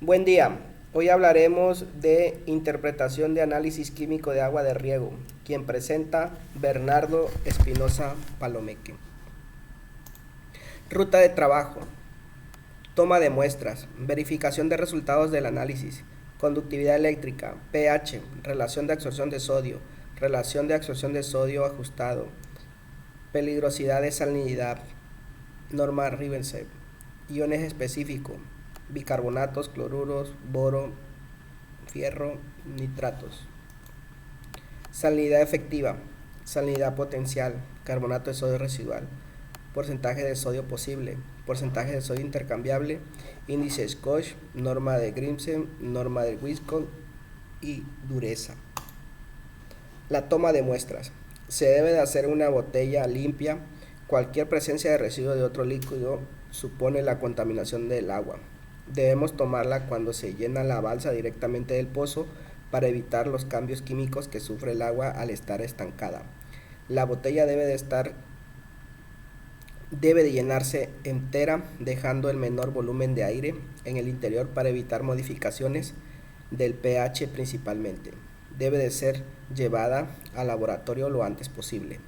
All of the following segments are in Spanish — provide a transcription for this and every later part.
Buen día. Hoy hablaremos de interpretación de análisis químico de agua de riego, quien presenta Bernardo Espinosa Palomeque. Ruta de trabajo. Toma de muestras, verificación de resultados del análisis, conductividad eléctrica, pH, relación de absorción de sodio ajustado, peligrosidad de salinidad, norma Ribensep, iones específicos, bicarbonatos, cloruros, boro, fierro, nitratos. Salinidad efectiva, salinidad potencial, carbonato de sodio residual, porcentaje de sodio posible, porcentaje de sodio intercambiable, índice Scotch, norma de Grimsen, norma de Wisconsin y dureza. La toma de muestras. Se debe de hacer una botella limpia. Cualquier presencia de residuo de otro líquido supone la contaminación del agua. Debemos tomarla cuando se llena la balsa directamente del pozo para evitar los cambios químicos que sufre el agua al estar estancada. La botella debe de llenarse entera, dejando el menor volumen de aire en el interior para evitar modificaciones del pH principalmente. Debe de ser llevada al laboratorio lo antes posible.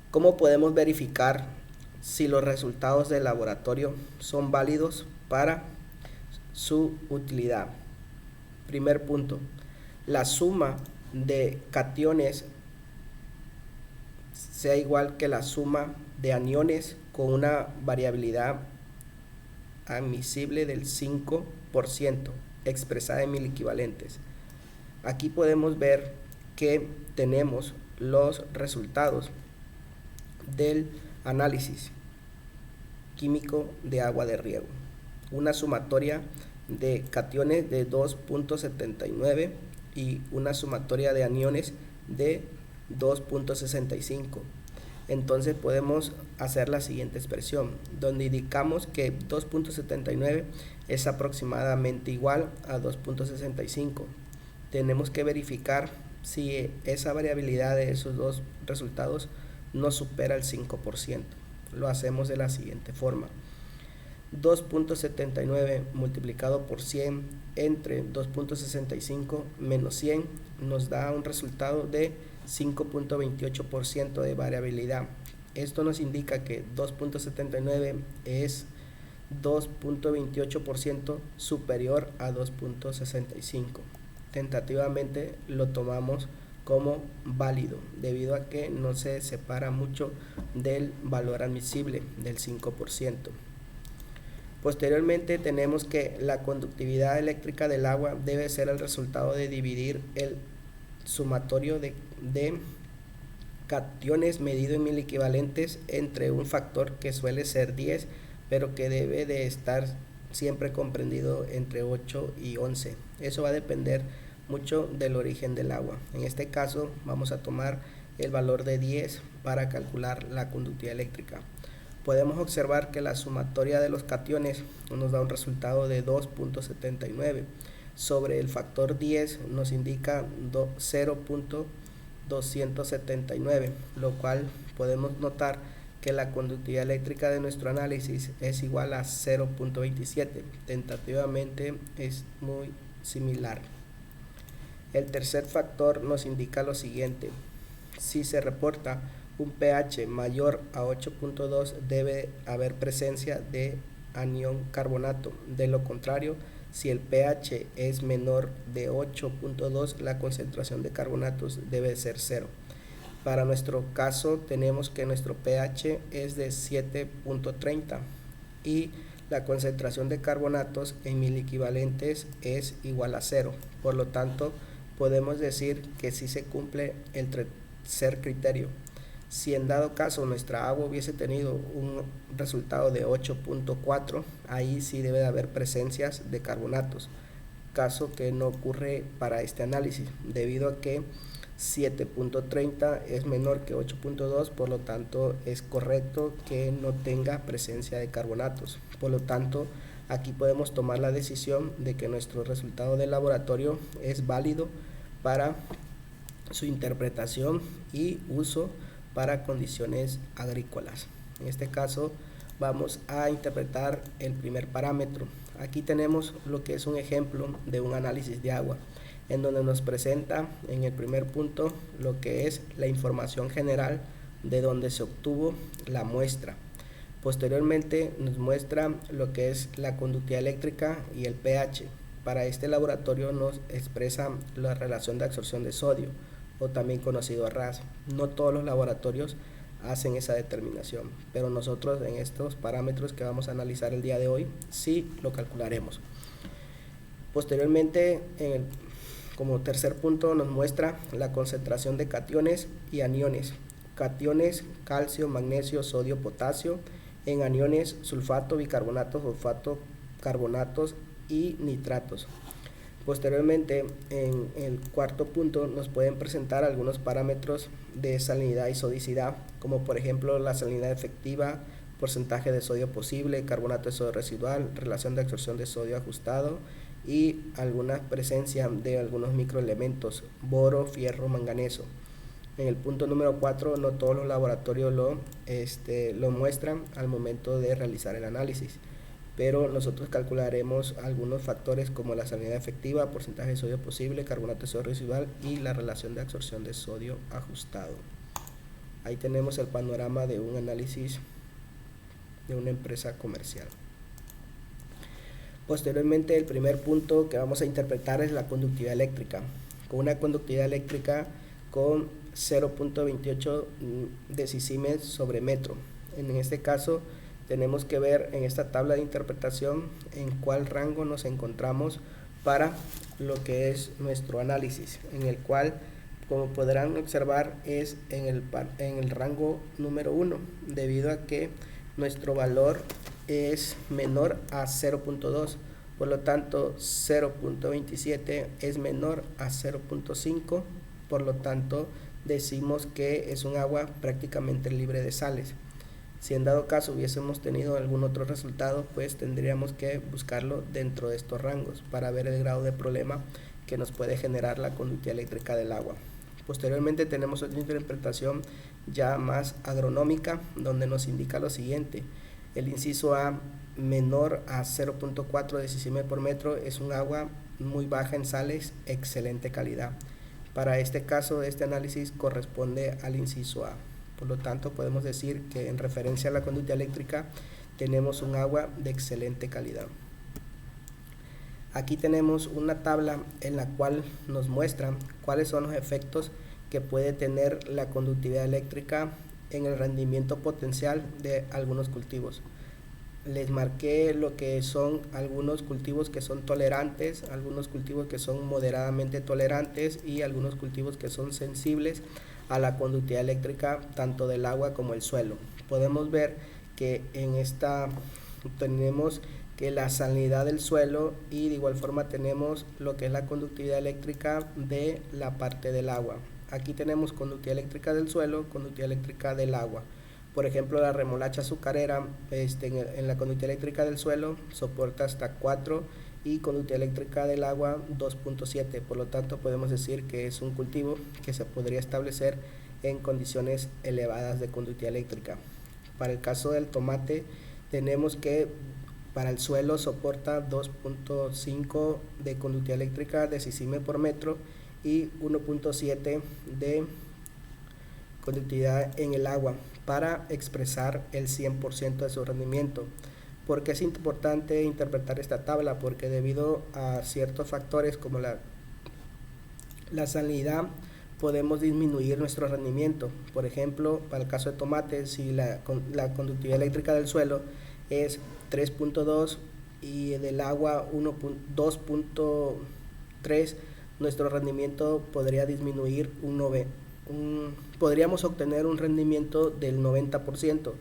¿Cómo podemos verificar si los resultados del laboratorio son válidos para su utilidad? Primer punto, la suma de cationes sea igual que la suma de aniones con una variabilidad admisible del 5%, expresada en milequivalentes. Aquí podemos ver que tenemos los resultados del análisis químico de agua de riego. Una sumatoria de cationes de 2.79 y una sumatoria de aniones de 2.65. Entonces podemos hacer la siguiente expresión, donde indicamos que 2.79 es aproximadamente igual a 2.65. Tenemos que verificar si esa variabilidad de esos dos resultados no supera el 5%. Lo hacemos de la siguiente forma. 2.79 multiplicado por 100 entre 2.65 menos 100 nos da un resultado de 5.28% de variabilidad. Esto nos indica que 2.79 es 2.28% superior a 2.65. Tentativamente lo tomamos como válido debido a que no se separa mucho del valor admisible del 5%. Posteriormente tenemos que la conductividad eléctrica del agua debe ser el resultado de dividir el sumatorio de cationes medido en milequivalentes entre un factor que suele ser 10, pero que debe de estar siempre comprendido entre 8 y 11. Eso va a depender mucho del origen del agua. En este caso vamos a tomar el valor de 10 para calcular la conductividad eléctrica. Podemos observar que la sumatoria de los cationes nos da un resultado de 2.79. Sobre el factor 10 nos indica 0.279, lo cual podemos notar que la conductividad eléctrica de nuestro análisis es igual a 0.27. Tentativamente es muy similar. El tercer factor nos indica lo siguiente: si se reporta un pH mayor a 8.2 debe haber presencia de anión carbonato. De lo contrario, si el pH es menor de 8.2, la concentración de carbonatos debe ser 0. Para nuestro caso tenemos que nuestro pH es de 7.30 y la concentración de carbonatos en milequivalentes es igual a 0. Por lo tanto, podemos decir que sí se cumple el tercer criterio. Si en dado caso nuestra agua hubiese tenido un resultado de 8.4, ahí sí debe de haber presencias de carbonatos, caso que no ocurre para este análisis, debido a que 7.30 es menor que 8.2, por lo tanto es correcto que no tenga presencia de carbonatos. Por lo tanto, aquí podemos tomar la decisión de que nuestro resultado de laboratorio es válido para su interpretación y uso para condiciones agrícolas. En este caso vamos a interpretar el primer parámetro. Aquí tenemos lo que es un ejemplo de un análisis de agua, en donde nos presenta en el primer punto lo que es la información general de donde se obtuvo la muestra. Posteriormente nos muestra lo que es la conductividad eléctrica y el pH. Para este laboratorio nos expresa la relación de absorción de sodio, o también conocido RAS. No todos los laboratorios hacen esa determinación, pero nosotros en estos parámetros que vamos a analizar el día de hoy sí lo calcularemos. Posteriormente, como tercer punto, nos muestra la concentración de cationes y aniones. Cationes: calcio, magnesio, sodio, potasio. En aniones: sulfato, bicarbonato, fosfato, carbonatos y nitratos. Posteriormente, en el cuarto punto, nos pueden presentar algunos parámetros de salinidad y sodicidad, como por ejemplo la salinidad efectiva, porcentaje de sodio posible, carbonato de sodio residual, relación de absorción de sodio ajustado y alguna presencia de algunos microelementos: boro, fierro, manganeso. En el punto número 4, no todos los laboratorios lo muestran al momento de realizar el análisis, pero nosotros calcularemos algunos factores como la salinidad efectiva, porcentaje de sodio posible, carbonato de sodio residual y la relación de absorción de sodio ajustado. Ahí tenemos el panorama de un análisis de una empresa comercial. Posteriormente, el primer punto que vamos a interpretar es la conductividad eléctrica, con una conductividad eléctrica con 0.28 decisimes sobre metro. En este caso, tenemos que ver en esta tabla de interpretación en cuál rango nos encontramos para lo que es nuestro análisis, en el cual, como podrán observar, es en el rango número 1, debido a que nuestro valor es menor a 0.2, por lo tanto 0.27 es menor a 0.5, por lo tanto decimos que es un agua prácticamente libre de sales. Si en dado caso hubiésemos tenido algún otro resultado, pues tendríamos que buscarlo dentro de estos rangos para ver el grado de problema que nos puede generar la conductividad eléctrica del agua. Posteriormente tenemos otra interpretación ya más agronómica, donde nos indica lo siguiente: el inciso A, menor a 0.4 decisimes por metro, es un agua muy baja en sales, excelente calidad. Para este caso, este análisis corresponde al inciso A. Por lo tanto, podemos decir que en referencia a la conductividad eléctrica tenemos un agua de excelente calidad. Aquí tenemos una tabla en la cual nos muestra cuáles son los efectos que puede tener la conductividad eléctrica en el rendimiento potencial de algunos cultivos. Les marqué lo que son algunos cultivos que son tolerantes, algunos cultivos que son moderadamente tolerantes y algunos cultivos que son sensibles a la conductividad eléctrica tanto del agua como el suelo. Podemos ver que en esta tenemos que la salinidad del suelo, y de igual forma tenemos lo que es la conductividad eléctrica de la parte del agua. Aquí tenemos conductividad eléctrica del suelo, conductividad eléctrica del agua. Por ejemplo, la remolacha azucarera en la conductividad eléctrica del suelo soporta hasta 4 y conductividad eléctrica del agua 2.7. Por lo tanto, podemos decir que es un cultivo que se podría establecer en condiciones elevadas de conductividad eléctrica. Para el caso del tomate, tenemos que para el suelo soporta 2.5 de conductividad eléctrica decisimes por metro y 1.7 de conductividad en el agua para expresar el 100% de su rendimiento. ¿Por qué es importante interpretar esta tabla? Porque debido a ciertos factores como la salinidad, podemos disminuir nuestro rendimiento. Por ejemplo, para el caso de tomate, si la conductividad eléctrica del suelo es 3.2 y del agua 2.3, nuestro rendimiento podría disminuir podríamos obtener un rendimiento del 90%.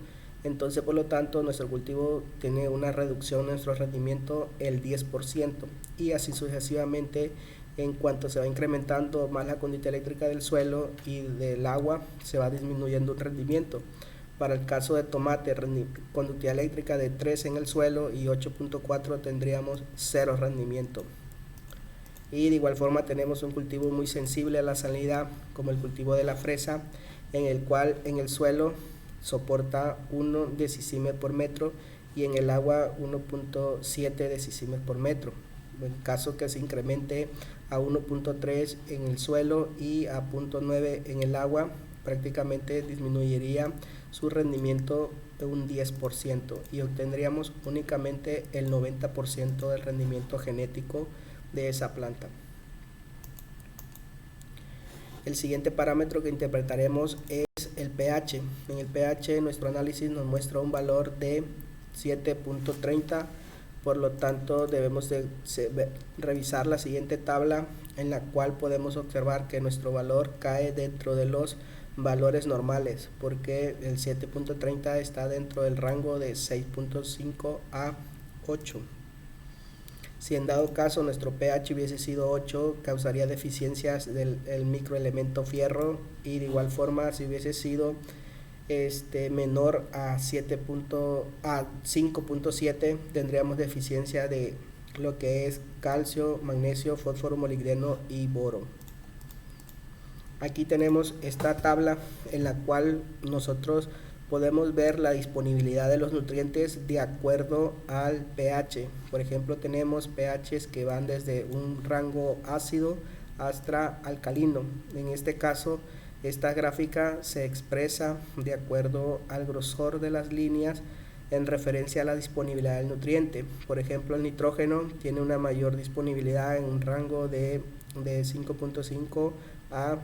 Entonces, por lo tanto, nuestro cultivo tiene una reducción de nuestro rendimiento el 10%, y así sucesivamente. En cuanto se va incrementando más la conductividad eléctrica del suelo y del agua, se va disminuyendo el rendimiento. Para el caso de tomate, conductividad eléctrica de 3 en el suelo y 8.4, tendríamos 0 rendimiento. Y de igual forma tenemos un cultivo muy sensible a la salinidad, como el cultivo de la fresa, en el cual en el suelo soporta 1 decisiemel por metro y en el agua 1.7 decisiemel por metro. En caso que se incremente a 1.3 en el suelo y a 0.9 en el agua, prácticamente disminuiría su rendimiento de un 10% y obtendríamos únicamente el 90% del rendimiento genético de esa planta. El siguiente parámetro que interpretaremos es el pH. En el pH nuestro análisis nos muestra un valor de 7.30, por lo tanto debemos de revisar la siguiente tabla, en la cual podemos observar que nuestro valor cae dentro de los valores normales, porque el 7.30 está dentro del rango de 6.5 a 8. Si en dado caso nuestro pH hubiese sido 8, causaría deficiencias del microelemento fierro, y de igual forma si hubiese sido menor a 5.7 tendríamos deficiencia de lo que es calcio, magnesio, fósforo, molibdeno y boro. Aquí tenemos esta tabla en la cual nosotros podemos ver la disponibilidad de los nutrientes de acuerdo al pH. Por ejemplo, tenemos pHs que van desde un rango ácido hasta alcalino. En este caso, esta gráfica se expresa de acuerdo al grosor de las líneas en referencia a la disponibilidad del nutriente. Por ejemplo, el nitrógeno tiene una mayor disponibilidad en un rango de 5.5 a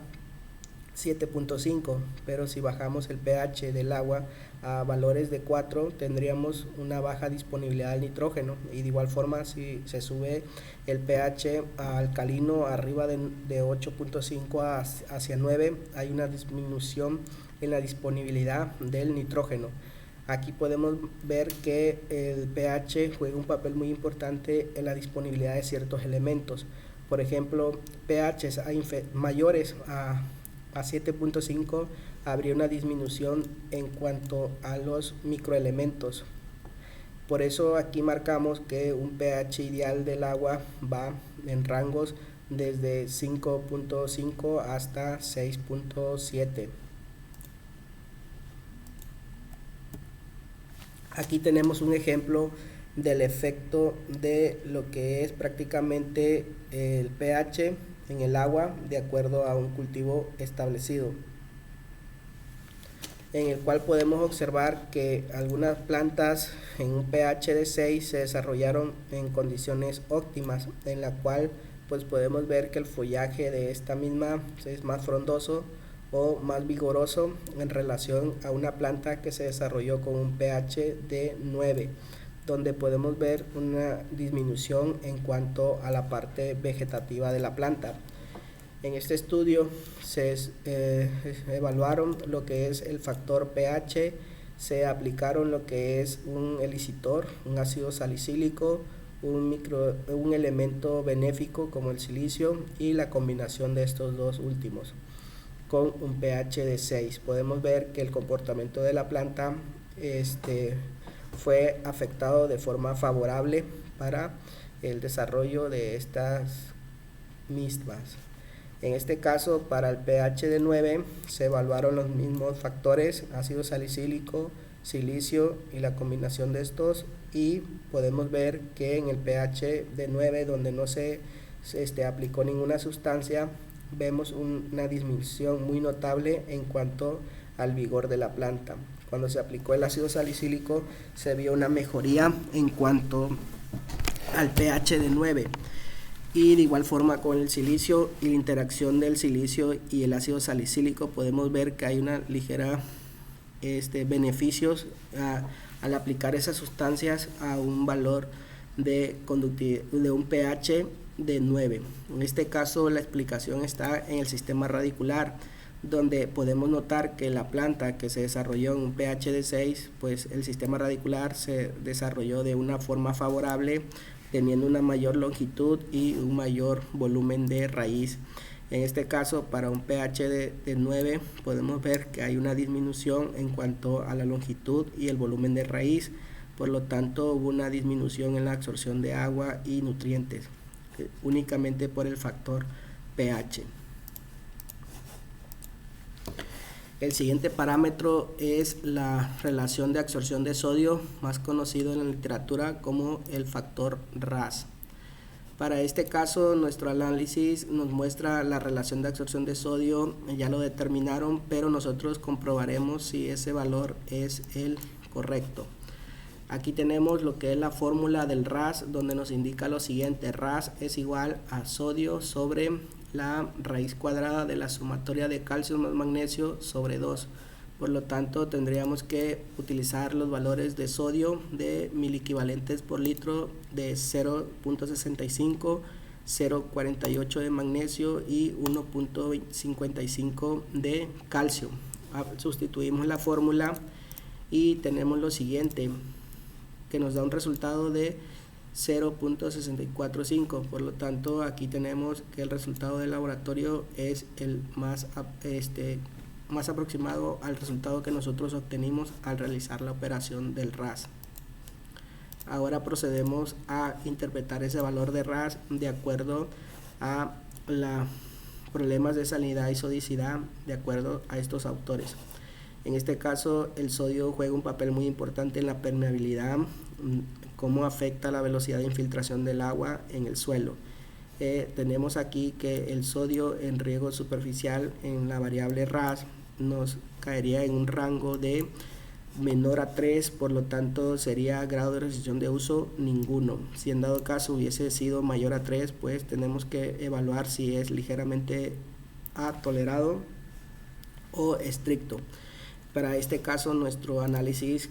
7.5, pero si bajamos el pH del agua a valores de 4 tendríamos una baja disponibilidad del nitrógeno, y de igual forma si se sube el pH alcalino arriba de 8.5 hacia 9 hay una disminución en la disponibilidad del nitrógeno. Aquí podemos ver que el pH juega un papel muy importante en la disponibilidad de ciertos elementos. Por ejemplo, pHs mayores a 7.5 habría una disminución en cuanto a los microelementos. Por eso aquí marcamos que un pH ideal del agua va en rangos desde 5.5 hasta 6.7. Aquí tenemos un ejemplo del efecto de lo que es prácticamente el pH en el agua de acuerdo a un cultivo establecido, en el cual podemos observar que algunas plantas en un pH de 6 se desarrollaron en condiciones óptimas, en la cual pues podemos ver que el follaje de esta misma es más frondoso o más vigoroso en relación a una planta que se desarrolló con un pH de 9, donde podemos ver una disminución en cuanto a la parte vegetativa de la planta. En este estudio se evaluaron lo que es el factor pH, se aplicaron lo que es un elicitor, un ácido salicílico, un elemento benéfico como el silicio, y la combinación de estos dos últimos con un pH de 6. Podemos ver que el comportamiento de la planta fue afectado de forma favorable para el desarrollo de estas mismas. En este caso, para el pH de 9 se evaluaron los mismos factores, ácido salicílico, silicio y la combinación de estos, y podemos ver que en el pH de 9, donde no se aplicó ninguna sustancia, vemos una disminución muy notable en cuanto al vigor de la planta. Cuando se aplicó el ácido salicílico se vio una mejoría en cuanto al pH de 9, y de igual forma con el silicio y la interacción del silicio y el ácido salicílico podemos ver que hay una ligera beneficios al aplicar esas sustancias a un valor de un pH de 9. En este caso la explicación está en el sistema radicular, donde podemos notar que la planta que se desarrolló en un pH de 6, pues el sistema radicular se desarrolló de una forma favorable, teniendo una mayor longitud y un mayor volumen de raíz. En este caso, para un pH de 9 podemos ver que hay una disminución en cuanto a la longitud y el volumen de raíz, por lo tanto hubo una disminución en la absorción de agua y nutrientes únicamente por el factor pH. El siguiente parámetro es la relación de absorción de sodio, más conocido en la literatura como el factor RAS. Para este caso, nuestro análisis nos muestra la relación de absorción de sodio, ya lo determinaron, pero nosotros comprobaremos si ese valor es el correcto. Aquí tenemos lo que es la fórmula del RAS, donde nos indica lo siguiente: RAS es igual a sodio sobre la raíz cuadrada de la sumatoria de calcio más magnesio sobre 2. Por lo tanto, tendríamos que utilizar los valores de sodio de miliequivalentes por litro de 0.65, 0.48 de magnesio y 1.55 de calcio. Sustituimos la fórmula y tenemos lo siguiente, que nos da un resultado de 0.645. Por lo tanto, aquí tenemos que el resultado del laboratorio es el más aproximado al resultado que nosotros obtenimos al realizar la operación del RAS. Ahora procedemos a interpretar ese valor de RAS de acuerdo a los problemas de salinidad y sodicidad de acuerdo a estos autores. En este caso, el sodio juega un papel muy importante en la permeabilidad, cómo afecta la velocidad de infiltración del agua en el suelo. Tenemos aquí que el sodio en riego superficial en la variable RAS nos caería en un rango de menor a 3, por lo tanto sería grado de restricción de uso ninguno. Si en dado caso hubiese sido mayor a 3, pues tenemos que evaluar si es ligeramente tolerado o estricto. Para este caso, nuestro análisis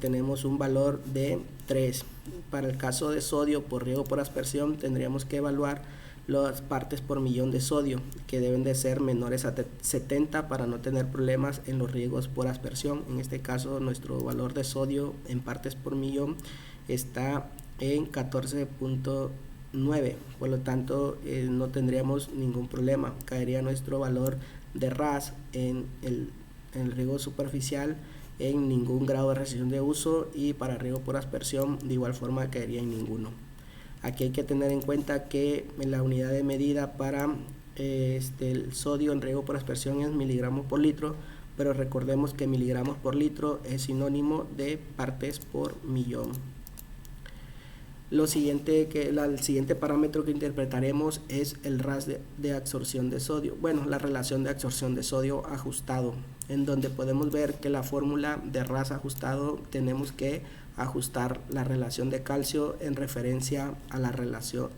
tenemos un valor de 3. Para el caso de sodio por riego por aspersión, tendríamos que evaluar las partes por millón de sodio, que deben de ser menores a 70 para no tener problemas en los riegos por aspersión. En este caso, nuestro valor de sodio en partes por millón está en 14.9, por lo tanto no tendríamos ningún problema. Caería nuestro valor de RAS en el riego superficial en ningún grado de restricción de uso, y para riego por aspersión de igual forma caería en ninguno. Aquí hay que tener en cuenta que la unidad de medida para el sodio en riego por aspersión es miligramos por litro, pero recordemos que miligramos por litro es sinónimo de partes por millón. El siguiente parámetro que interpretaremos es el RAS de absorción de sodio. Bueno, la relación de absorción de sodio ajustado, en donde podemos ver que la fórmula de RAS ajustado tenemos que ajustar la relación de calcio en referencia a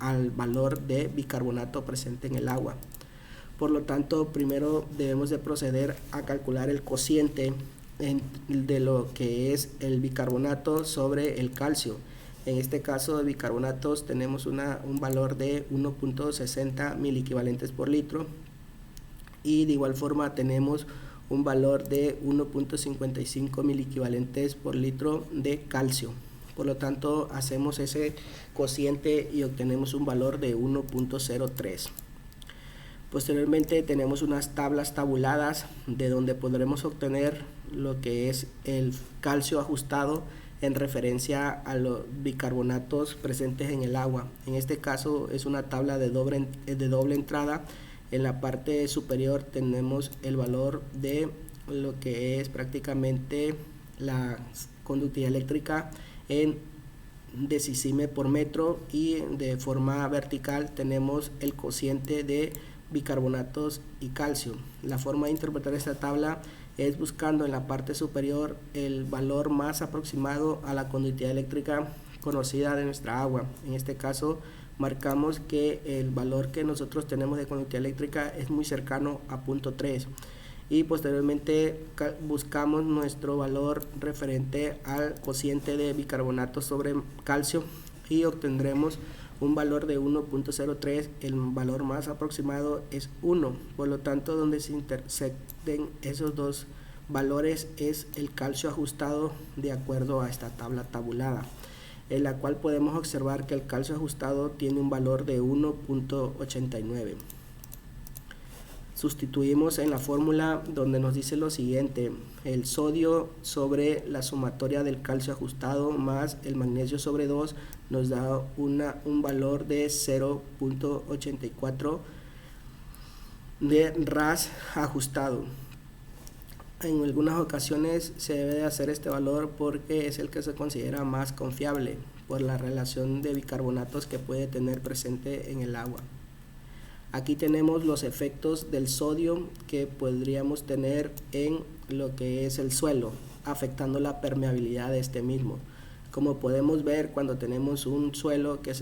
al valor de bicarbonato presente en el agua. Por lo tanto, primero debemos de proceder a calcular el cociente de lo que es el bicarbonato sobre el calcio. En este caso de bicarbonatos tenemos un valor de 1.60 miliequivalentes por litro, y de igual forma tenemos un valor de 1.55 miliequivalentes por litro de calcio. Por lo tanto, hacemos ese cociente y obtenemos un valor de 1.03. Posteriormente tenemos unas tablas tabuladas de donde podremos obtener lo que es el calcio ajustado en referencia a los bicarbonatos presentes en el agua. En este caso es una tabla de doble entrada. En la parte superior tenemos el valor de lo que es prácticamente la conductividad eléctrica en decisime por metro, y de forma vertical tenemos el cociente de bicarbonatos y calcio. La forma de interpretar esta tabla es buscando en la parte superior el valor más aproximado a la conductividad eléctrica conocida de nuestra agua. En este caso marcamos que el valor que nosotros tenemos de conductividad eléctrica es muy cercano a 0.3, y posteriormente buscamos nuestro valor referente al cociente de bicarbonato sobre calcio y obtendremos un valor de 1.03. el valor más aproximado es 1, por lo tanto donde se intersecten esos dos valores es el calcio ajustado de acuerdo a esta tabla tabulada, en la cual podemos observar que el calcio ajustado tiene un valor de 1.89. Sustituimos en la fórmula donde nos dice lo siguiente: el sodio sobre la sumatoria del calcio ajustado más el magnesio sobre 2 nos da un valor de 0.84 de RAS ajustado. En algunas ocasiones se debe de hacer este valor porque es el que se considera más confiable por la relación de bicarbonatos que puede tener presente en el agua. Aquí tenemos los efectos del sodio que podríamos tener en lo que es el suelo, afectando la permeabilidad de este mismo. Como podemos ver, cuando tenemos un suelo que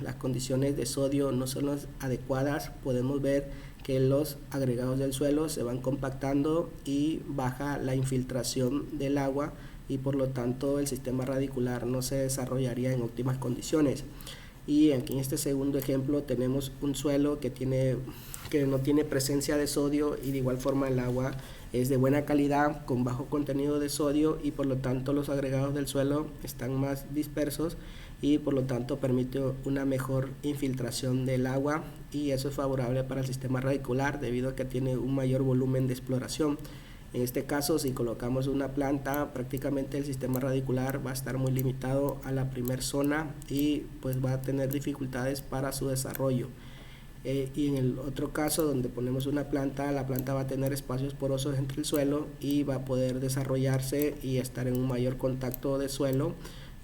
las condiciones de sodio no son las adecuadas, podemos ver que los agregados del suelo se van compactando y baja la infiltración del agua, y por lo tanto el sistema radicular no se desarrollaría en óptimas condiciones. Y aquí en este segundo ejemplo tenemos un suelo que no tiene presencia de sodio, y de igual forma el agua es de buena calidad con bajo contenido de sodio, y por lo tanto los agregados del suelo están más dispersos y por lo tanto permite una mejor infiltración del agua, y eso es favorable para el sistema radicular debido a que tiene un mayor volumen de exploración. En este caso, si colocamos una planta, prácticamente el sistema radicular va a estar muy limitado a la primera zona y pues va a tener dificultades para su desarrollo. Y en el otro caso, donde ponemos una planta, la planta va a tener espacios porosos entre el suelo y va a poder desarrollarse y estar en un mayor contacto de suelo,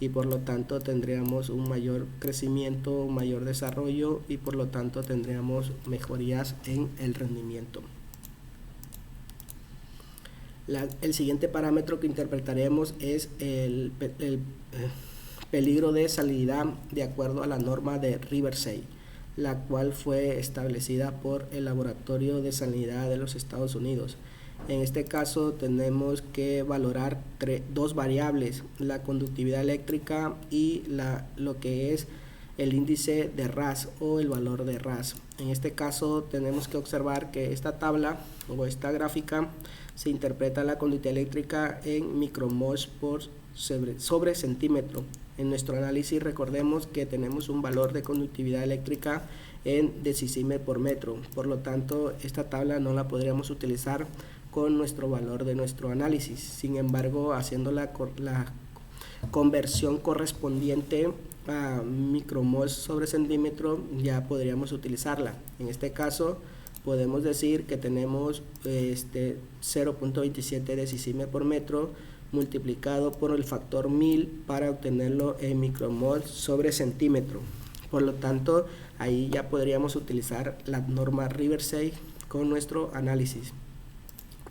y por lo tanto tendríamos un mayor crecimiento, un mayor desarrollo, y por lo tanto tendríamos mejorías en el rendimiento. El siguiente parámetro que interpretaremos es el peligro de salinidad de acuerdo a la norma de Riversay, la cual fue establecida por el Laboratorio de Salinidad de los Estados Unidos. En este caso tenemos que valorar dos variables: la conductividad eléctrica y lo que es el índice de RAS o el valor de RAS. En este caso tenemos que observar que esta tabla o esta gráfica se interpreta la conductividad eléctrica en micromols sobre centímetro. En nuestro análisis recordemos que tenemos un valor de conductividad eléctrica en decisimes por metro, por lo tanto esta tabla no la podríamos utilizar con nuestro valor de nuestro análisis. Sin embargo, haciendo la conversión correspondiente a micromols sobre centímetro ya podríamos utilizarla. En este caso podemos decir que tenemos 0.27 decisimes por metro multiplicado por el factor 1000 para obtenerlo en micromols sobre centímetro. Por lo tanto, ahí ya podríamos utilizar la norma Riversay con nuestro análisis.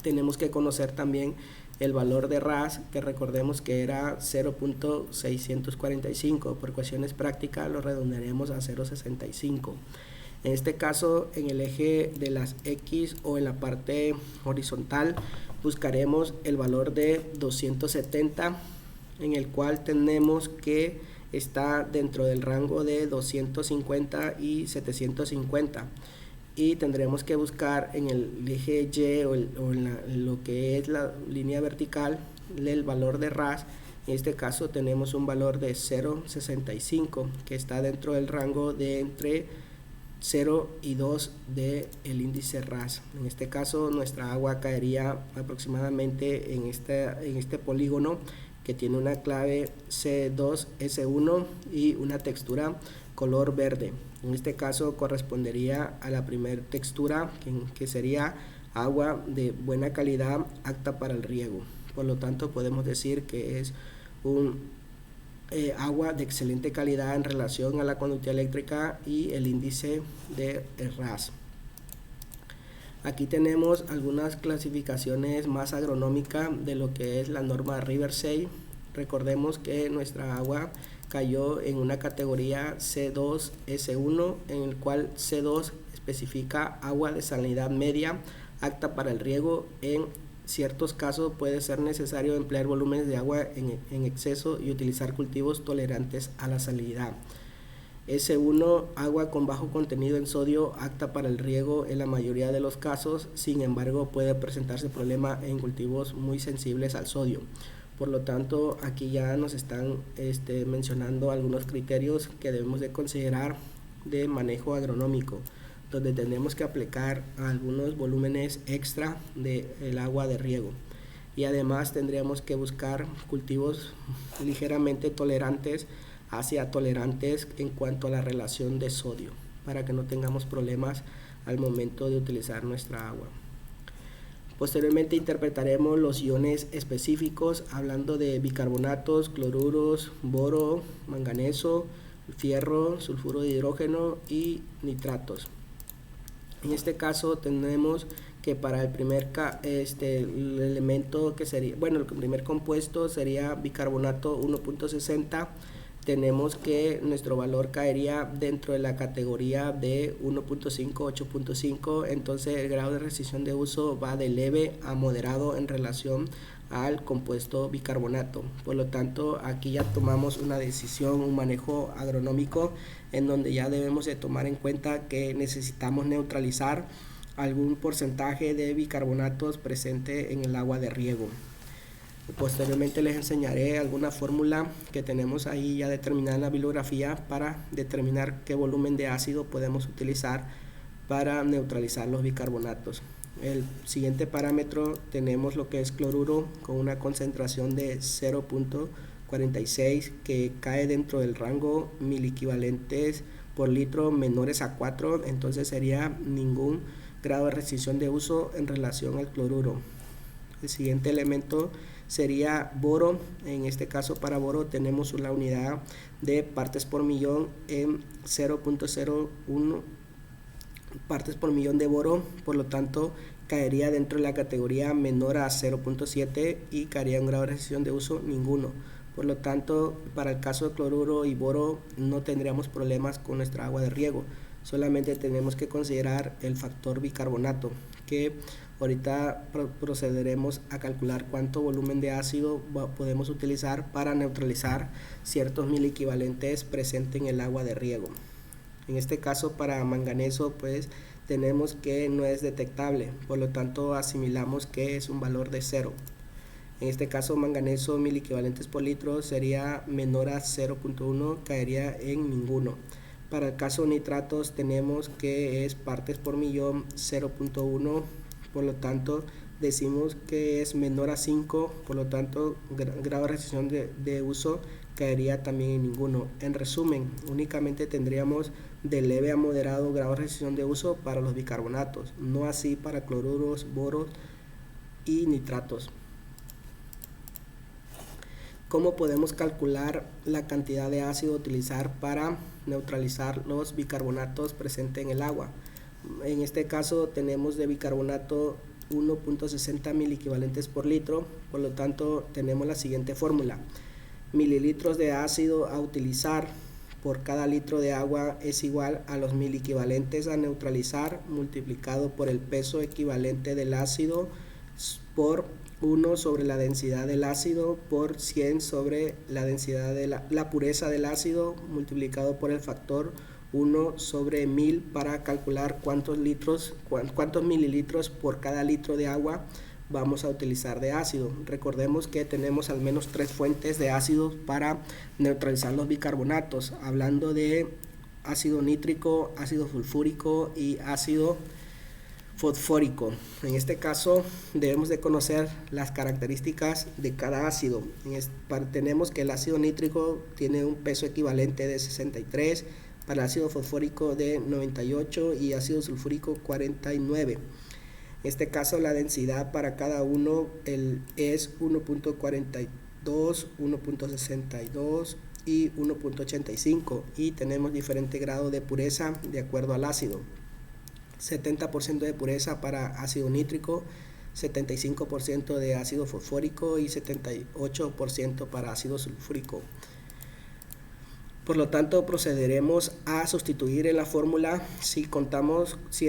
Tenemos que conocer también el valor de RAS, que recordemos que era 0.645. Por cuestiones prácticas lo redondearemos a 0.65. En este caso, en el eje de las X o en la parte horizontal buscaremos el valor de 270, en el cual tenemos que está dentro del rango de 250 y 750, y tendremos que buscar en el eje Y o en lo que es la línea vertical el valor de RAS. En este caso tenemos un valor de 0.65 que está dentro del rango de entre 0 y 2 del índice RAS. En este caso nuestra agua caería aproximadamente en este polígono, que tiene una clave C2S1 y una textura color verde. En este caso correspondería a la primera textura, que sería agua de buena calidad apta para el riego. Por lo tanto podemos decir que es un agua de excelente calidad en relación a la conductividad eléctrica y el índice de RAS. Aquí tenemos algunas clasificaciones más agronómicas de lo que es la norma Riversay. Recordemos que nuestra agua cayó en una categoría C2S1, en el cual C2 especifica agua de salinidad media apta para el riego. En ciertos casos puede ser necesario emplear volúmenes de agua en exceso y utilizar cultivos tolerantes a la salinidad. S1, agua con bajo contenido en sodio apta para el riego en la mayoría de los casos. Sin embargo, puede presentarse problema en cultivos muy sensibles al sodio. Por lo tanto, aquí ya nos están mencionando algunos criterios que debemos de considerar de manejo agronómico, donde tenemos que aplicar algunos volúmenes extra del agua de riego, y además tendríamos que buscar cultivos ligeramente tolerantes hacia tolerantes en cuanto a la relación de sodio, para que no tengamos problemas al momento de utilizar nuestra agua. Posteriormente interpretaremos los iones específicos, hablando de bicarbonatos, cloruros, boro, manganeso, fierro, sulfuro de hidrógeno y nitratos. En este caso tenemos que para el primer el elemento que sería, bueno, el primer compuesto sería bicarbonato 1.60. Tenemos que nuestro valor caería dentro de la categoría de 1.5, 8.5, entonces el grado de restricción de uso va de leve a moderado en relación al compuesto bicarbonato. Por lo tanto, aquí ya tomamos una decisión, un manejo agronómico en donde ya debemos de tomar en cuenta que necesitamos neutralizar algún porcentaje de bicarbonatos presente en el agua de riego. Posteriormente les enseñaré alguna fórmula que tenemos ahí ya determinada en la bibliografía para determinar qué volumen de ácido podemos utilizar para neutralizar los bicarbonatos. El siguiente parámetro tenemos lo que es cloruro con una concentración de 0.46 que cae dentro del rango miliequivalentes por litro menores a 4, entonces sería ningún grado de restricción de uso en relación al cloruro. El siguiente elemento sería boro. En este caso para boro tenemos la unidad de partes por millón en 0.01 partes por millón de boro, por lo tanto caería dentro de la categoría menor a 0.7 y caería un grado de restricción de uso ninguno. Por lo tanto, para el caso de cloruro y boro no tendríamos problemas con nuestra agua de riego, solamente tenemos que considerar el factor bicarbonato, que ahorita procederemos a calcular cuánto volumen de ácido podemos utilizar para neutralizar ciertos miliequivalentes presentes en el agua de riego. En este caso para manganeso pues tenemos que no es detectable, por lo tanto asimilamos que es un valor de 0. En este caso manganeso miliequivalentes por litro sería menor a 0.1, caería en ninguno. Para el caso de nitratos tenemos que es partes por millón 0.1, por lo tanto decimos que es menor a 5, por lo tanto grado de restricción de uso caería también en ninguno. En resumen, únicamente tendríamos de leve a moderado grado de restricción de uso para los bicarbonatos, no así para cloruros, boros y nitratos. ¿Cómo podemos calcular la cantidad de ácido a utilizar para neutralizar los bicarbonatos presentes en el agua? En este caso tenemos de bicarbonato 1.60 miliequivalentes por litro, por lo tanto tenemos la siguiente fórmula: mililitros de ácido a utilizar por cada litro de agua es igual a los miliequivalentes a neutralizar multiplicado por el peso equivalente del ácido por 1 sobre la densidad del ácido por 100 sobre la densidad de la pureza del ácido multiplicado por el factor 1 sobre 1000 para calcular cuántos mililitros por cada litro de agua vamos a utilizar de ácido. Recordemos que tenemos al menos 3 fuentes de ácido para neutralizar los bicarbonatos, hablando de ácido nítrico, ácido sulfúrico y ácido fosfórico. En este caso debemos de conocer las características de cada ácido. Tenemos que el ácido nítrico tiene un peso equivalente de 63, para el ácido fosfórico de 98 y ácido sulfúrico 49. En este caso la densidad para cada uno es 1.42, 1.62 y 1.85 y tenemos diferente grado de pureza de acuerdo al ácido. 70% de pureza para ácido nítrico, 75% de ácido fosfórico y 78% para ácido sulfúrico. Por lo tanto procederemos a sustituir en la fórmula. Si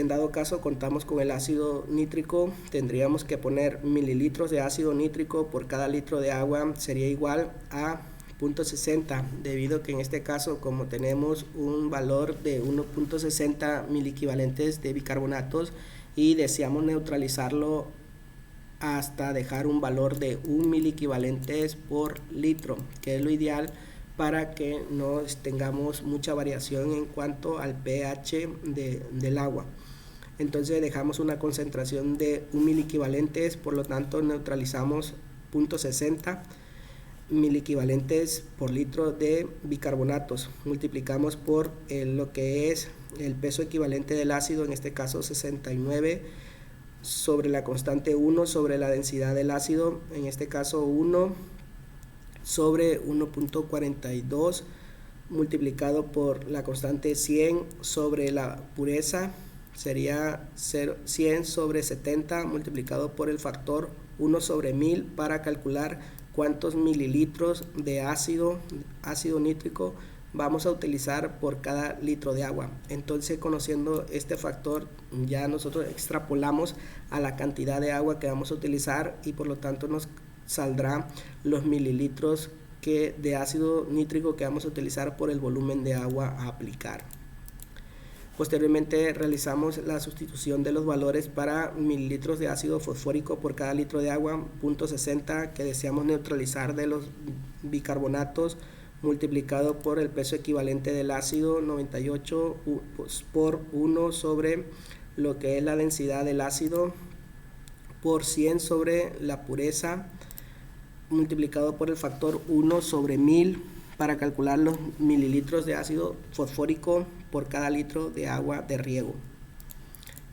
en dado caso contamos con el ácido nítrico, tendríamos que poner mililitros de ácido nítrico por cada litro de agua, sería igual a 0.60, debido a que en este caso, como tenemos un valor de 1.60 miliequivalentes de bicarbonatos y deseamos neutralizarlo hasta dejar un valor de 1 miliequivalentes por litro, que es lo ideal para que no tengamos mucha variación en cuanto al pH del agua. Entonces dejamos una concentración de 1 miliequivalentes, por lo tanto neutralizamos 0.60 miliequivalentes por litro de bicarbonatos, multiplicamos por lo que es el peso equivalente del ácido, en este caso 69 sobre la constante 1 sobre la densidad del ácido, en este caso 1 sobre 1.42 multiplicado por la constante 100 sobre la pureza, sería 100 sobre 70 multiplicado por el factor 1 sobre 1000 para calcular cuántos mililitros de ácido nítrico vamos a utilizar por cada litro de agua. Entonces, conociendo este factor, ya nosotros extrapolamos a la cantidad de agua que vamos a utilizar y por lo tanto nos saldrá los mililitros de ácido nítrico que vamos a utilizar por el volumen de agua a aplicar. Posteriormente realizamos la sustitución de los valores para mililitros de ácido fosfórico por cada litro de agua, 0.60 que deseamos neutralizar de los bicarbonatos, multiplicado por el peso equivalente del ácido 98 por 1 sobre lo que es la densidad del ácido por 100 sobre la pureza, multiplicado por el factor 1 sobre 1000 para calcular los mililitros de ácido fosfórico por cada litro de agua de riego.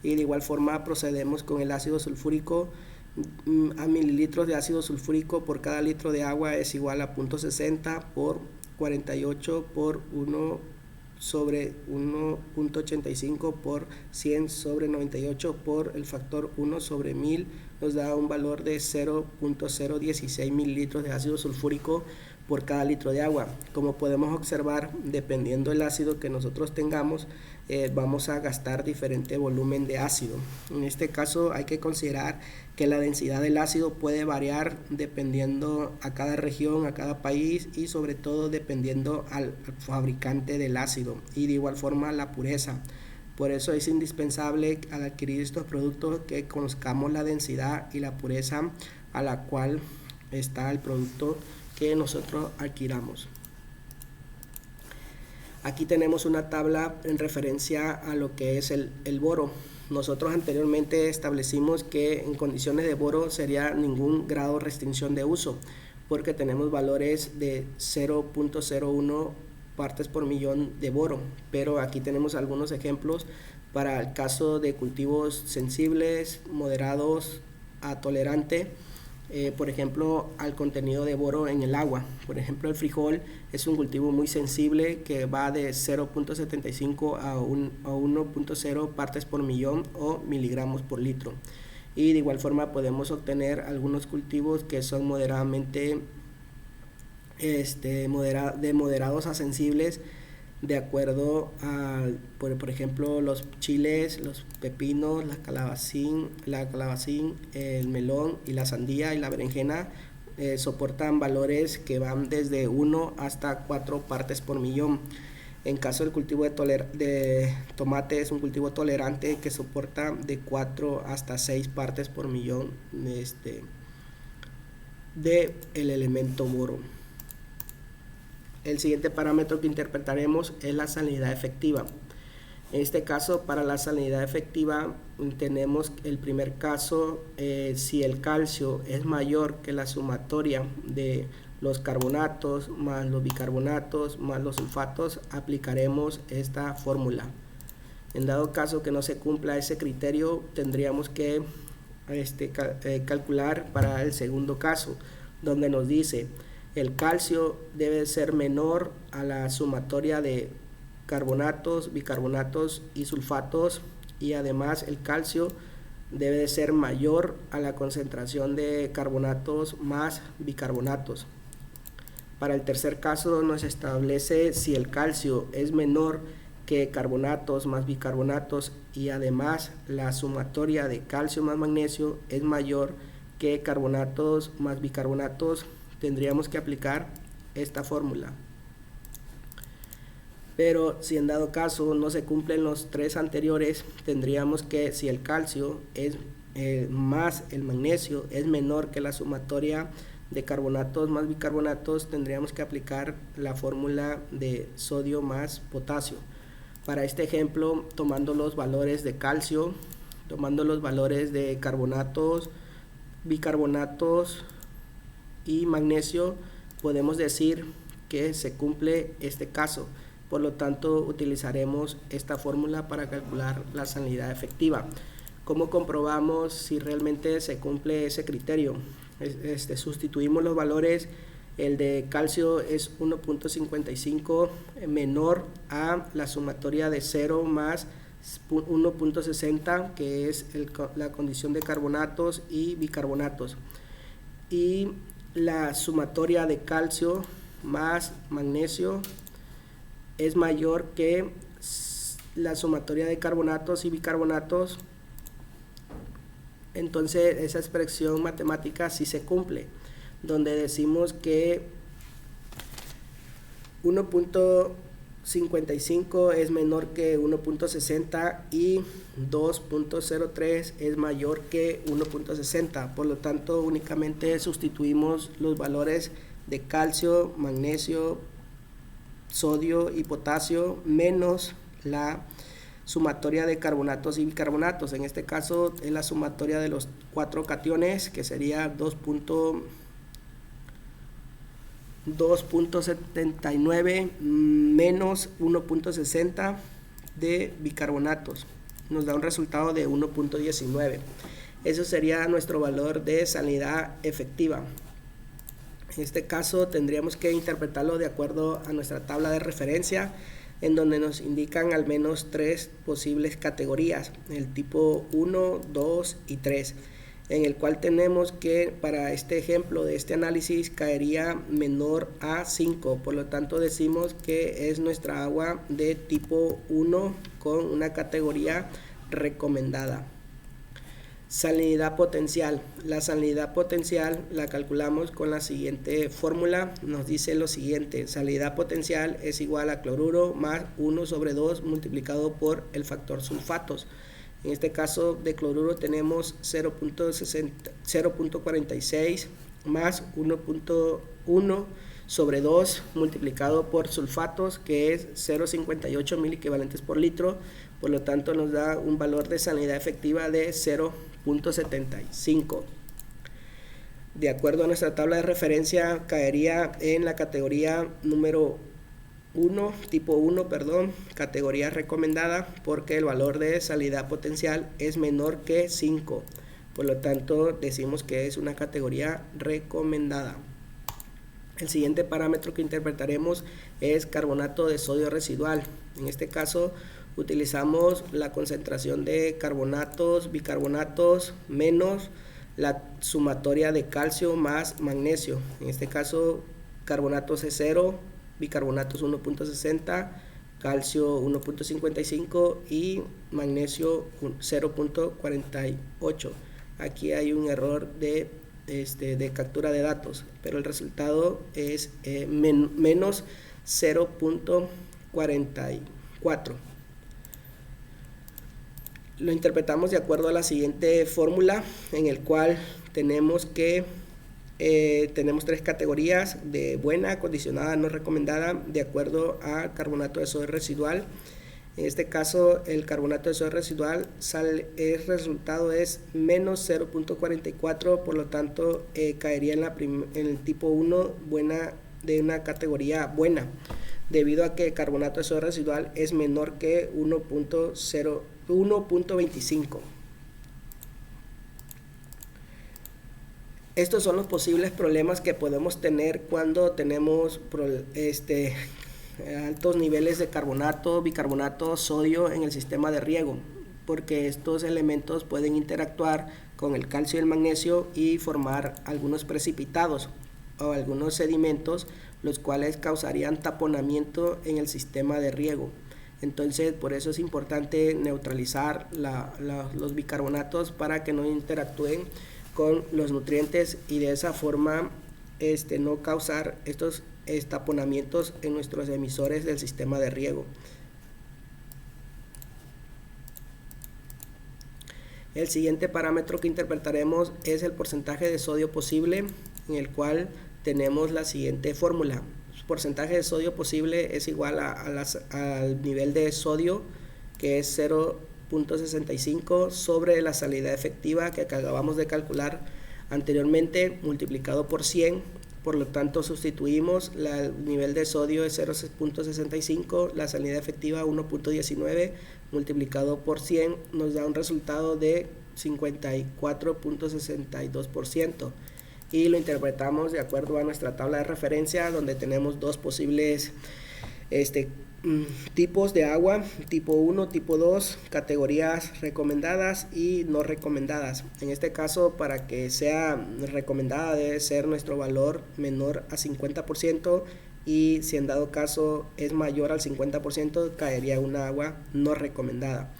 Y de igual forma procedemos con el ácido sulfúrico. A mililitros de ácido sulfúrico por cada litro de agua es igual a 0.60 por 48 por 1 sobre 1.85 por 100 sobre 98 por el factor 1 sobre 1000 nos da un valor de 0.016 mililitros de ácido sulfúrico por cada litro de agua. Como podemos observar, dependiendo del ácido que nosotros tengamos, vamos a gastar diferente volumen de ácido. En este caso hay que considerar que la densidad del ácido puede variar dependiendo a cada región, a cada país y sobre todo dependiendo al fabricante del ácido y de igual forma la pureza. Por eso es indispensable al adquirir estos productos que conozcamos la densidad y la pureza a la cual está el producto que nosotros adquiramos. Aquí tenemos una tabla en referencia a lo que es el boro. Nosotros anteriormente establecimos que en condiciones de boro sería ningún grado de restricción de uso, porque tenemos valores de 0.01 partes por millón de boro, pero aquí tenemos algunos ejemplos para el caso de cultivos sensibles, moderados a tolerante, por ejemplo al contenido de boro en el agua. Por ejemplo, el frijol es un cultivo muy sensible que va de 0.75 a 1.0 partes por millón o miligramos por litro. Y de igual forma podemos obtener algunos cultivos que son moderadamente de moderados a sensibles, de acuerdo a, por ejemplo, los chiles, los pepinos, la calabacín, el melón y la sandía y la berenjena soportan valores que van desde 1 hasta 4 partes por millón. En caso del cultivo de tomate es un cultivo tolerante que soporta de 4 hasta 6 partes por millón de el elemento boro. El siguiente parámetro que interpretaremos es la salinidad efectiva. En este caso, para la salinidad efectiva, tenemos el primer caso, si el calcio es mayor que la sumatoria de los carbonatos más los bicarbonatos más los sulfatos, aplicaremos esta fórmula. En dado caso que no se cumpla ese criterio, tendríamos que calcular para el segundo caso, donde nos dice el calcio debe ser menor a la sumatoria de carbonatos, bicarbonatos y sulfatos, y además el calcio debe de ser mayor a la concentración de carbonatos más bicarbonatos. Para el tercer caso nos establece si el calcio es menor que carbonatos más bicarbonatos y además la sumatoria de calcio más magnesio es mayor que carbonatos más bicarbonatos, tendríamos que aplicar esta fórmula. Pero si en dado caso no se cumplen los tres anteriores, tendríamos que, si el calcio es más el magnesio es menor que la sumatoria de carbonatos más bicarbonatos, tendríamos que aplicar la fórmula de sodio más potasio. Para este ejemplo, tomando los valores de calcio, tomando los valores de carbonatos, bicarbonatos y magnesio, podemos decir que se cumple este caso. Por lo tanto, utilizaremos esta fórmula para calcular la salinidad efectiva. ¿Cómo comprobamos si realmente se cumple ese criterio? Sustituimos los valores. El de calcio es 1.55 menor a la sumatoria de 0 más 1.60, que es la condición de carbonatos y bicarbonatos. Y la sumatoria de calcio más magnesio es mayor que la sumatoria de carbonatos y bicarbonatos. Entonces esa expresión matemática sí se cumple, donde decimos que 1.55 es menor que 1.60 y 2.03 es mayor que 1.60. Por lo tanto, únicamente sustituimos los valores de calcio, magnesio, sodio y potasio menos la sumatoria de carbonatos y bicarbonatos. En este caso es la sumatoria de los 4 cationes, que sería 2.79 menos 1.60 de bicarbonatos. Nos da un resultado de 1.19. Eso sería nuestro valor de salinidad efectiva. En este caso tendríamos que interpretarlo de acuerdo a nuestra tabla de referencia, en donde nos indican al menos 3 posibles categorías, el tipo 1, 2 y 3, en el cual tenemos que para este ejemplo de este análisis caería menor a 5, por lo tanto decimos que es nuestra agua de tipo 1 con una categoría recomendada. Salinidad potencial. La salinidad potencial la calculamos con la siguiente fórmula. Nos dice lo siguiente: salinidad potencial es igual a cloruro más 1/2 multiplicado por el factor sulfatos. En este caso de cloruro tenemos 0.46 más 1.1/2 multiplicado por sulfatos, que es 0.58 mil equivalentes por litro. Por lo tanto nos da un valor de salinidad efectiva de 0.75. De acuerdo a nuestra tabla de referencia caería en la categoría número 1, tipo 1, categoría recomendada, porque el valor de salinidad potencial es menor que 5. Por lo tanto decimos que es una categoría recomendada. El siguiente parámetro que interpretaremos es carbonato de sodio residual. En este caso utilizamos la concentración de carbonatos, bicarbonatos menos la sumatoria de calcio más magnesio. En este caso carbonatos es 0, bicarbonatos 1.60, calcio 1.55 y magnesio 0.48. Aquí hay un error de captura de datos, pero el resultado es menos 0.44. Lo interpretamos de acuerdo a la siguiente fórmula, en el cual tenemos que tenemos 3 categorías: de buena, acondicionada, no recomendada, de acuerdo a carbonato de sodio residual. En este caso el carbonato de sodio residual el resultado es menos 0.44, por lo tanto caería en el tipo 1 buena, de una categoría buena, debido a que el carbonato de sodio residual es menor que 1.25. Estos son los posibles problemas que podemos tener cuando tenemos altos niveles de carbonato, bicarbonato, sodio en el sistema de riego, porque estos elementos pueden interactuar con el calcio y el magnesio y formar algunos precipitados o algunos sedimentos, los cuales causarían taponamiento en el sistema de riego. Entonces por eso es importante neutralizar los bicarbonatos para que no interactúen con los nutrientes y de esa forma no causar estos taponamientos en nuestros emisores del sistema de riego. El siguiente parámetro que interpretaremos es el porcentaje de sodio posible, en el cual tenemos la siguiente fórmula. El porcentaje de sodio posible es igual al nivel de sodio, que es 0.65 sobre la salinidad efectiva que acabamos de calcular anteriormente, multiplicado por 100, por lo tanto sustituimos el nivel de sodio es 0.65, la salinidad efectiva 1.19 multiplicado por 100 nos da un resultado de 54.62%, y lo interpretamos de acuerdo a nuestra tabla de referencia, donde tenemos dos posibles tipos de agua, tipo 1, tipo 2, categorías recomendadas y no recomendadas. En este caso, para que sea recomendada debe ser nuestro valor menor a 50%, y si en dado caso es mayor al 50% caería una agua no recomendada.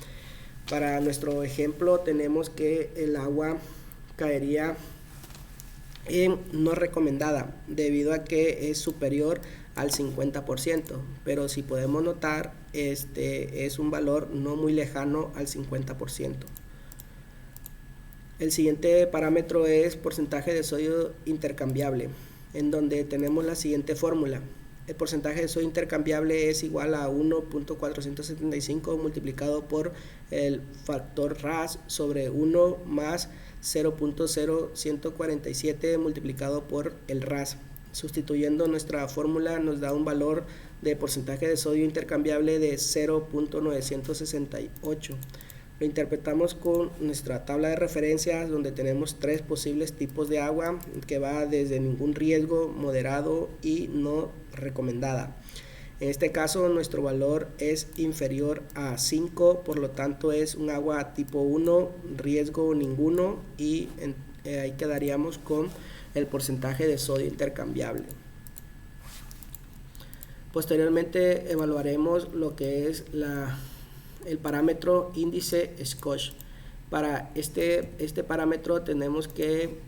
Para nuestro ejemplo tenemos que el agua caería en no recomendada debido a que es superior al 50%, pero si podemos notar es un valor no muy lejano al 50%. El siguiente parámetro es porcentaje de sodio intercambiable, en donde tenemos la siguiente fórmula. El porcentaje de sodio intercambiable es igual a 1.475 multiplicado por el factor RAS sobre 1 más 0.0147 multiplicado por el RAS. Sustituyendo nuestra fórmula nos da un valor de porcentaje de sodio intercambiable de 0.968. Lo interpretamos con nuestra tabla de referencias, donde tenemos tres posibles tipos de agua, que va desde ningún riesgo, moderado y no recomendada. En este caso nuestro valor es inferior a 5, por lo tanto es un agua tipo 1, riesgo ninguno, y ahí quedaríamos con el porcentaje de sodio intercambiable. Posteriormente evaluaremos lo que es el parámetro índice Scotch. Para este parámetro tenemos que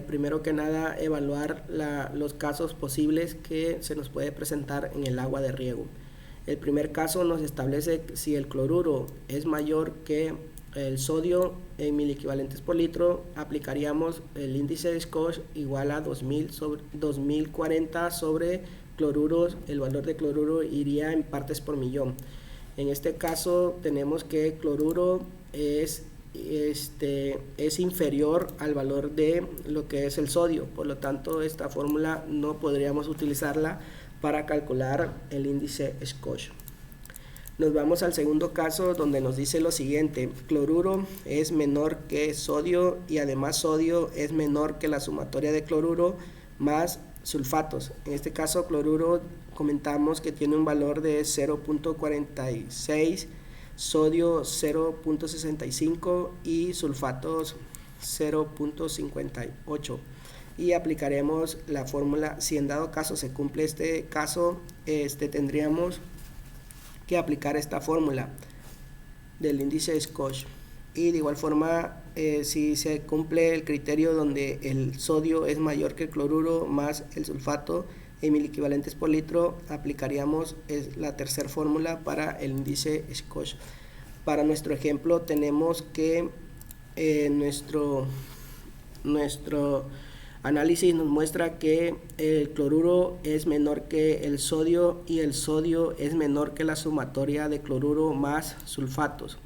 primero que nada evaluar los casos posibles que se nos puede presentar en el agua de riego. El primer caso nos establece si el cloruro es mayor que el sodio en miliequivalentes por litro, aplicaríamos el índice de Scotch igual a 2040 sobre cloruros. El valor de cloruro iría en partes por millón. En este caso tenemos que cloruro es inferior al valor de lo que es el sodio, por lo tanto esta fórmula no podríamos utilizarla para calcular el índice Scotch. Nos vamos al segundo caso, donde nos dice lo siguiente: cloruro es menor que sodio, y además sodio es menor que la sumatoria de cloruro más sulfatos. En este caso cloruro comentamos que tiene un valor de 0.46, sodio 0.65 y sulfatos 0.58, y aplicaremos la fórmula. Si en dado caso se cumple este caso, tendríamos que aplicar esta fórmula del índice Scotch, y de igual forma si se cumple el criterio donde el sodio es mayor que el cloruro más el sulfato en miliequivalentes por litro, aplicaríamos la tercera fórmula para el índice Scotch. Para nuestro ejemplo tenemos que nuestro análisis nos muestra que el cloruro es menor que el sodio, y el sodio es menor que la sumatoria de cloruro más sulfatos.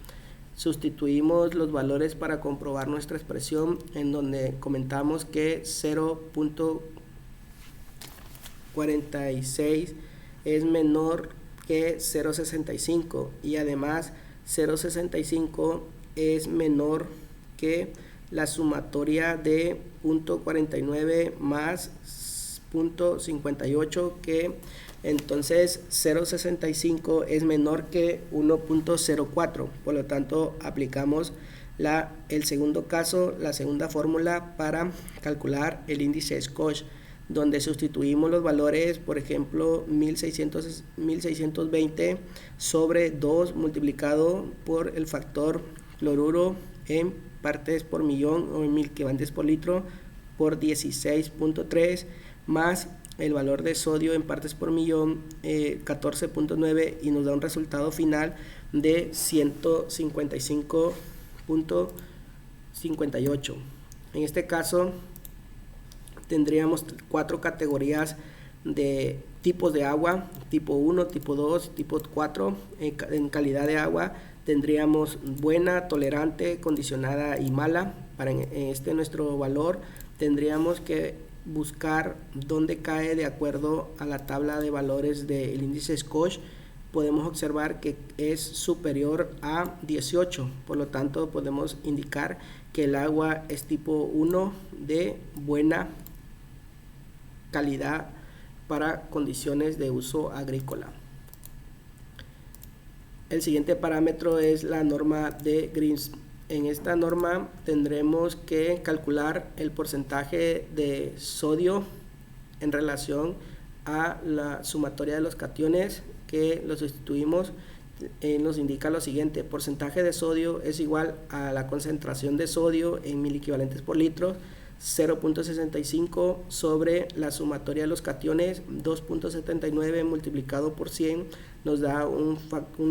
Sustituimos los valores para comprobar nuestra expresión, en donde comentamos que 0.46 es menor que 0.65, y además 0.65 es menor que la sumatoria de 0.49 más 0.58, que entonces 0.65 es menor que 1.04. Por lo tanto aplicamos el segundo caso, la segunda fórmula para calcular el índice Scotch, donde sustituimos los valores, por ejemplo 1620 sobre 2 multiplicado por el factor cloruro en partes por millón o en miliequivalentes por litro por 16.3 más el valor de sodio en partes por millón 14.9, y nos da un resultado final de 155.58. En este caso tendríamos 4 categorías de tipos de agua: tipo 1, tipo 2, tipo 4. En calidad de agua tendríamos buena, tolerante, condicionada y mala. Para nuestro valor tendríamos que buscar dónde cae de acuerdo a la tabla de valores del índice Scotch, podemos observar que es superior a 18, por lo tanto podemos indicar que el agua es tipo 1 de buena calidad para condiciones de uso agrícola. El siguiente parámetro es la norma de Greens. En esta norma tendremos que calcular el porcentaje de sodio en relación a la sumatoria de los cationes, que lo sustituimos. Nos indica lo siguiente: porcentaje de sodio es igual a la concentración de sodio en miliquivalentes por litro, 0.65 sobre la sumatoria de los cationes, 2.79 multiplicado por 100 nos da un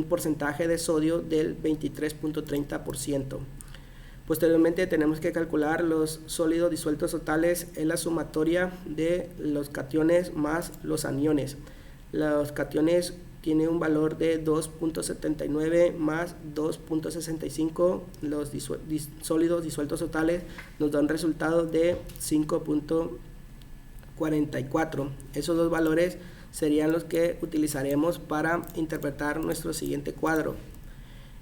porcentaje de sodio del 23.30%. Posteriormente tenemos que calcular los sólidos disueltos totales en la sumatoria de los cationes más los aniones. Los cationes tienen un valor de 2.79 más 2.65, los sólidos disueltos totales nos dan un resultado de 5.44. Esos dos valores serían los que utilizaremos para interpretar nuestro siguiente cuadro.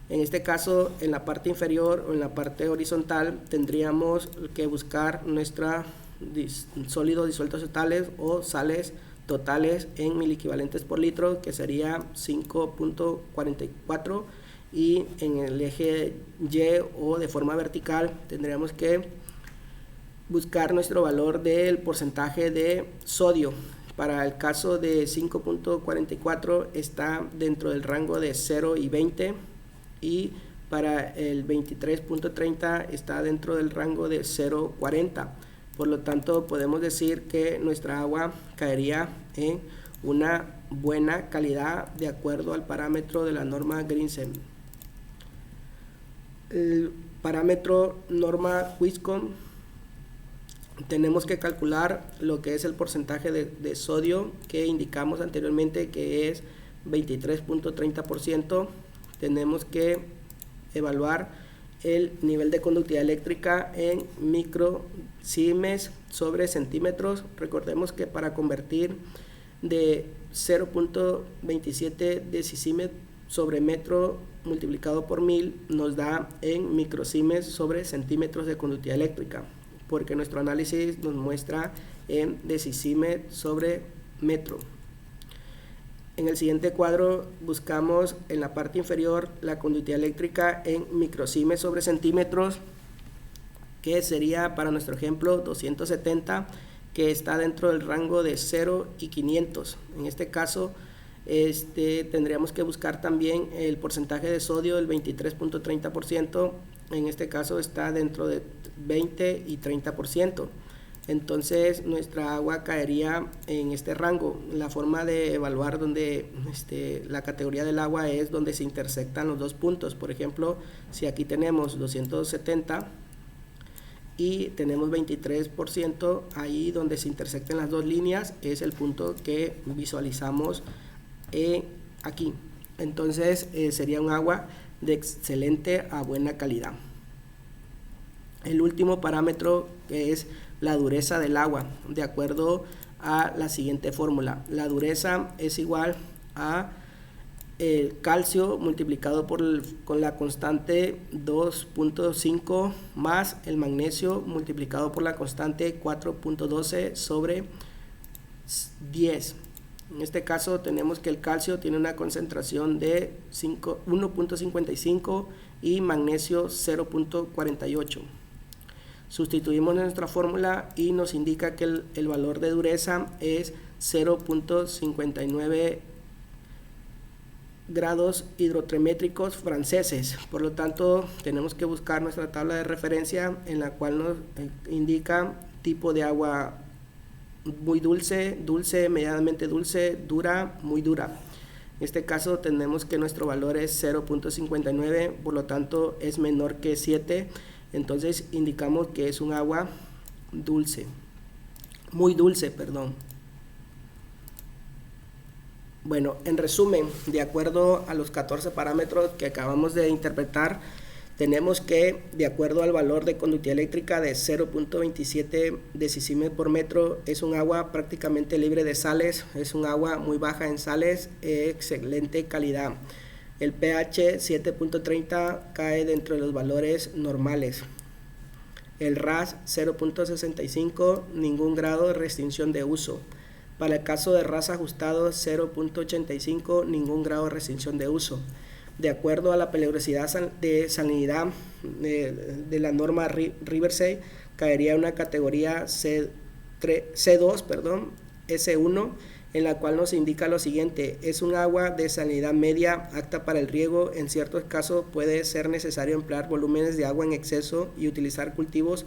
En este caso, en la parte inferior o en la parte horizontal tendríamos que buscar nuestra sólidos disueltos totales o sales totales en miliequivalentes por litro, que sería 5.44, y en el eje Y o de forma vertical tendríamos que buscar nuestro valor del porcentaje de sodio. Para el caso de 5.44 está dentro del rango de 0 y 20, y para el 23.30 está dentro del rango de 0.40. Por lo tanto, podemos decir que nuestra agua caería en una buena calidad de acuerdo al parámetro de la norma Grinsen. El parámetro norma Wiscom, tenemos que calcular lo que es el porcentaje de sodio que indicamos anteriormente, que es 23.30%. Tenemos que evaluar el nivel de conductividad eléctrica en microsiemens sobre centímetros. Recordemos que para convertir de 0.27 decisiemens sobre metro multiplicado por 1000 nos da en microsiemens sobre centímetros de conductividad eléctrica, porque nuestro análisis nos muestra en decisiemens sobre metro. En el siguiente cuadro buscamos en la parte inferior la conductividad eléctrica en microsiemens sobre centímetros, que sería para nuestro ejemplo 270, que está dentro del rango de 0 y 500. En este caso tendríamos que buscar también el porcentaje de sodio del 23.30%. En este caso está dentro de 20 y 30%. Entonces nuestra agua caería en este rango. La forma de evaluar donde la categoría del agua es donde se intersectan los dos puntos. Por ejemplo, si aquí tenemos 270 y tenemos 23%, ahí donde se intersectan las dos líneas es el punto que visualizamos aquí. Entonces sería un agua de excelente a buena calidad. El último parámetro, que es la dureza del agua, de acuerdo a la siguiente fórmula. La dureza es igual a el calcio multiplicado con la constante 2.5 más el magnesio multiplicado por la constante 4.12 sobre 10. En este caso tenemos que el calcio tiene una concentración de 1.55 y magnesio 0.48. Sustituimos nuestra fórmula y nos indica que el valor de dureza es 0.59 grados hidrotermétricos franceses. Por lo tanto, tenemos que buscar nuestra tabla de referencia, en la cual nos indica tipo de agua: muy dulce, dulce, medianamente dulce, dura, muy dura. En este caso tenemos que nuestro valor es 0.59, por lo tanto es menor que 7. Entonces indicamos que es un agua dulce, muy dulce, perdón. Bueno, en resumen, de acuerdo a los 14 parámetros que acabamos de interpretar, Tenemos que, de acuerdo al valor de conductividad eléctrica de 0.27 decisímil por metro, es un agua prácticamente libre de sales, es un agua muy baja en sales, excelente calidad. El pH 7.30 cae dentro de los valores normales. El RAS 0.65, ningún grado de restricción de uso. Para el caso de RAS ajustado 0.85, ningún grado de restricción de uso. De acuerdo a la peligrosidad de salinidad de la norma Riversay, caería en una categoría C2, S1, en la cual nos indica lo siguiente: es un agua de salinidad media apta para el riego. En ciertos casos puede ser necesario emplear volúmenes de agua en exceso y utilizar cultivos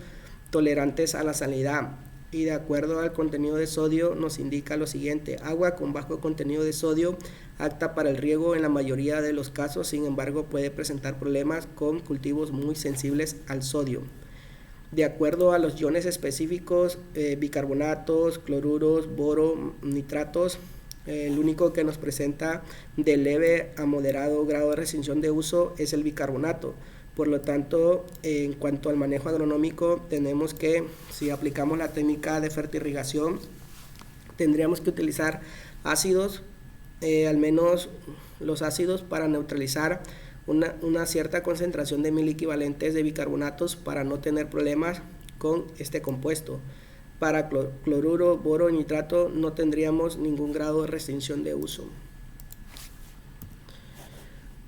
tolerantes a la salinidad. Y de acuerdo al contenido de sodio nos indica lo siguiente: agua con bajo contenido de sodio, apta para el riego en la mayoría de los casos, sin embargo puede presentar problemas con cultivos muy sensibles al sodio. De acuerdo a los iones específicos, bicarbonatos, cloruros, boro, nitratos, el único que nos presenta de leve a moderado grado de restricción de uso es el bicarbonato. Por lo tanto, en cuanto al manejo agronómico, tenemos que, si aplicamos la técnica de fertirrigación, tendríamos que utilizar ácidos, al menos los ácidos, para neutralizar una cierta concentración de 1000 equivalentes de bicarbonatos para no tener problemas con este compuesto. Para cloruro, boro y nitrato no tendríamos ningún grado de restricción de uso.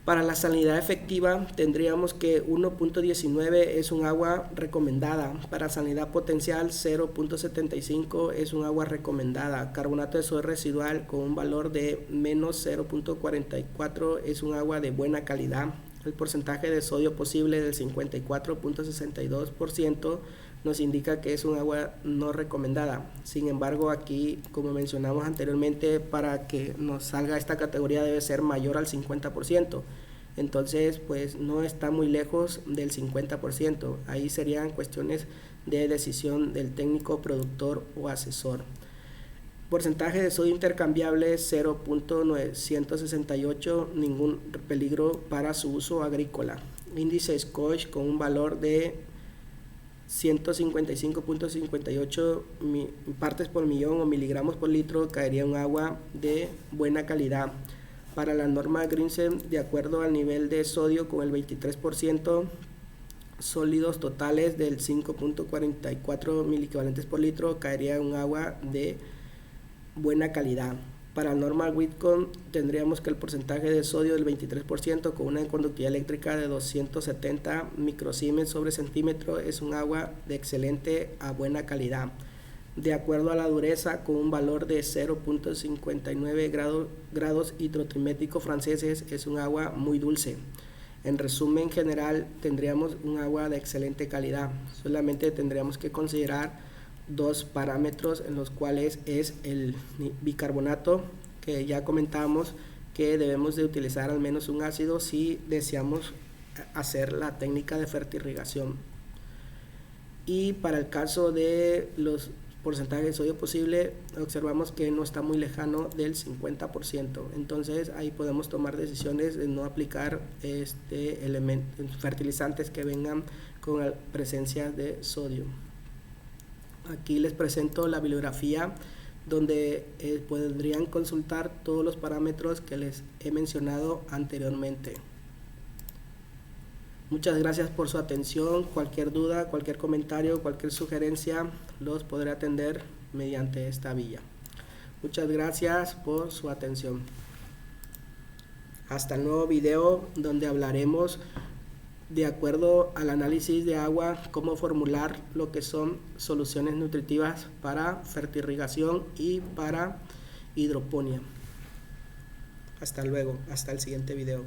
Para la salinidad efectiva tendríamos que 1.19 es un agua recomendada. Para salinidad potencial 0.75 es un agua recomendada. Carbonato de sodio residual con un valor de menos 0.44 es un agua de buena calidad. El porcentaje de sodio posible del 54.62% nos indica que es un agua no recomendada. Sin embargo, aquí, como mencionamos anteriormente, para que nos salga esta categoría debe ser mayor al 50%. Entonces, pues no está muy lejos del 50%. Ahí serían cuestiones de decisión del técnico, productor o asesor. Porcentaje de sodio intercambiable 0.968, ningún peligro para su uso agrícola. Índice Scotch con un valor de 155.58 partes por millón o miligramos por litro, caería un agua de buena calidad. Para la norma Grimsen, de acuerdo al nivel de sodio con el 23%, sólidos totales del 5.44 miliequivalentes por litro, caería un agua de buena calidad. Para la norma Whitcomb tendríamos que el porcentaje de sodio del 23% con una conductividad eléctrica de 270 microsiemens sobre centímetro es un agua de excelente a buena calidad. De acuerdo a la dureza, con un valor de 0.59 grados hidrotriméticos franceses, es un agua muy dulce. En resumen general, tendríamos un agua de excelente calidad. Solamente tendríamos que considerar dos parámetros, en los cuales es el bicarbonato, que ya comentábamos que debemos de utilizar al menos un ácido si deseamos hacer la técnica de fertirrigación. Y para el caso de los porcentajes de sodio posible, observamos que no está muy lejano del 50%. Entonces ahí podemos tomar decisiones de no aplicar fertilizantes que vengan con la presencia de sodio. Aquí les presento la bibliografía donde podrían consultar todos los parámetros que les he mencionado anteriormente. Muchas gracias por su atención. Cualquier duda, cualquier comentario, cualquier sugerencia, los podré atender mediante esta vía. Muchas gracias por su atención. Hasta el nuevo video, donde hablaremos, de acuerdo al análisis de agua, cómo formular lo que son soluciones nutritivas para fertirrigación y para hidroponía. Hasta luego, hasta el siguiente video.